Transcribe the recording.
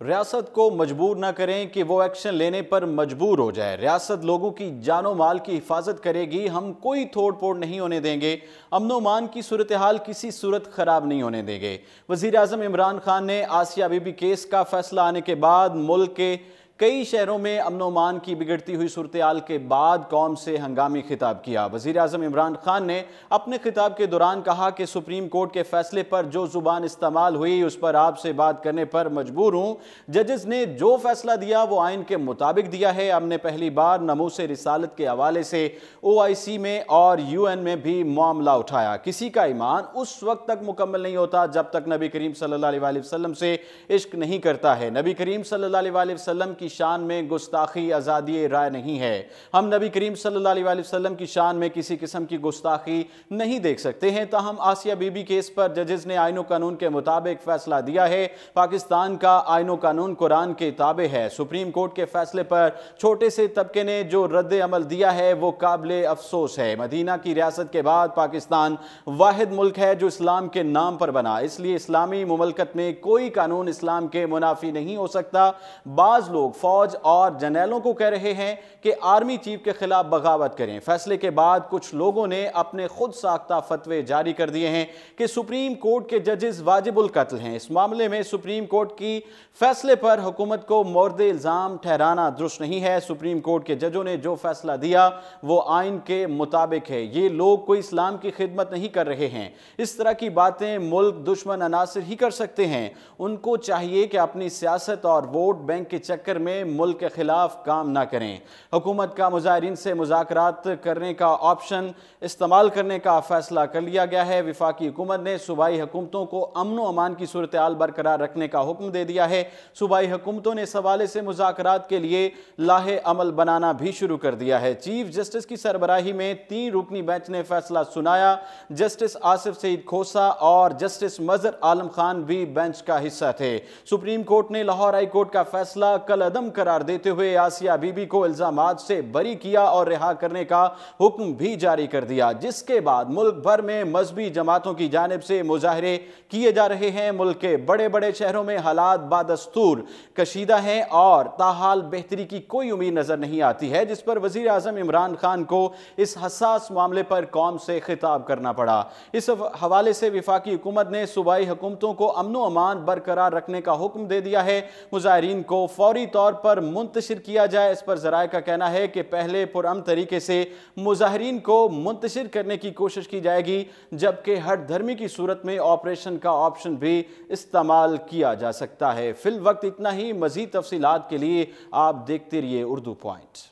ریاست کو مجبور نہ کریں کہ وہ ایکشن لینے پر مجبور ہو جائے۔ ریاست لوگوں کی جان و مال کی حفاظت کرے گی، ہم کوئی توڑ پھوڑ نہیں ہونے دیں گے، امن و امان کی صورتحال کسی صورت خراب نہیں ہونے دیں گے۔ وزیر اعظم عمران خان نے آسیہ بی بی کیس کا فیصلہ آنے کے بعد ملک کے کئی شہروں میں امن و امان کی بگڑتی ہوئی صورتحال کے بعد قوم سے ہنگامی خطاب کیا۔ وزیر اعظم عمران خان نے اپنے خطاب کے دوران کہا کہ سپریم کورٹ کے فیصلے پر جو زبان استعمال ہوئی اس پر آپ سے بات کرنے پر مجبور ہوں۔ ججز نے جو فیصلہ دیا وہ آئین کے مطابق دیا ہے۔ ہم نے پہلی بار ناموس رسالت کے حوالے سے OIC میں اور UN میں بھی معاملہ اٹھایا۔ کسی کا ایمان اس وقت تک مکمل نہیں ہوتا جب تک نبی کریم صلی اللہ علیہ وسلم سے عشق نہیں کرتا ہے۔ نبی کریم صلی اللہ علیہ وسلم کی شان میں گستاخی آزادی رائے نہیں ہے۔ ہم نبی کریم صلی اللہ علیہ وسلم کی شان میں کسی قسم کی گستاخی نہیں دیکھ سکتے ہیں۔ تاہم آسیہ بی بی کیس پر ججز نے آئین و قانون کے مطابق فیصلہ دیا ہے۔ پاکستان کا آئین و قانون قرآن کے تابع ہے۔ سپریم کورٹ کے فیصلے پر چھوٹے سے طبقے نے جو رد عمل دیا ہے وہ قابل افسوس ہے۔ مدینہ کی ریاست کے بعد پاکستان واحد ملک ہے جو اسلام کے نام پر بنا، اس لیے اسلامی مملکت میں کوئی قانون اسلام کے منافی نہیں ہو سکتا۔ بعض لوگ فوج اور جنرلوں کو کہہ رہے ہیں کہ آرمی چیف کے خلاف بغاوت کریں۔ فیصلے کے بعد کچھ لوگوں نے اپنے خود ساختہ فتوے جاری کر دیے ہیں کہ سپریم کورٹ کے ججز واجب القتل ہیں۔ اس معاملے میں سپریم کورٹ کی فیصلے پر حکومت کو مورد الزام ٹھہرانا درست نہیں ہے۔ سپریم کورٹ کے ججوں نے جو فیصلہ دیا وہ آئین کے مطابق ہے۔ یہ لوگ کوئی اسلام کی خدمت نہیں کر رہے ہیں۔ اس طرح کی باتیں ملک دشمن عناصر ہی کر سکتے ہیں۔ ان کو چاہیے کہ اپنی سیاست اور ووٹ بینک کے چکر میں ملک کے خلاف کام نہ کریں۔ حکومت کا مظاہرین سے مذاکرات کرنے کا آپشن استعمال کرنے کا فیصلہ کر لیا گیا ہے۔ وفاقی حکومت نے صوبائی حکومتوں کو امن و امان کی صورتحال برقرار رکھنے کا حکم دے دیا ہے۔ صوبائی حکومتوں نے اس حوالے سے مذاکرات کے لیے لاہے عمل بنانا بھی شروع کر دیا ہے۔ چیف جسٹس کی سربراہی میں 3 رکنی بینچ نے فیصلہ سنایا۔ جسٹس آصف سعید کھوسہ اور جسٹس مظہر عالم خان بھی بینچ کا حصہ تھے۔ سپریم کورٹ نے لاہور ہائی کورٹ کا فیصلہ کالعدم قرار دیتے ہوئے آسیہ بی بی کو الزامات سے بری کیا اور رہا کرنے کا حکم بھی جاری کر دیا، جس کے بعد ملک بھر میں مذہبی جماعتوں کی جانب سے مظاہرے کیے جا رہے ہیں۔ ملک کے بڑے بڑے شہروں میں حالات بادستور کشیدہ ہیں اور تاحال بہتری کی کوئی امید نظر نہیں آتی ہے، جس پر وزیر اعظم عمران خان کو اس حساس معاملے پر قوم سے خطاب کرنا پڑا۔ اس حوالے سے وفاقی حکومت نے صوبائی حکومتوں کو امن و امان برقرار رکھنے کا حکم دے دیا ہے۔ مظاہرین کو فوری طور پر منتشر کیا جائے۔ اس پر ذرائع کا کہنا ہے کہ پہلے پرامن طریقے سے مظاہرین کو منتشر کرنے کی کوشش کی جائے گی، جبکہ ہٹ دھرمی کی صورت میں آپریشن کا آپشن بھی استعمال کیا جا سکتا ہے۔ فی الوقت اتنا ہی۔ مزید تفصیلات کے لیے آپ دیکھتے رہیے اردو پوائنٹ۔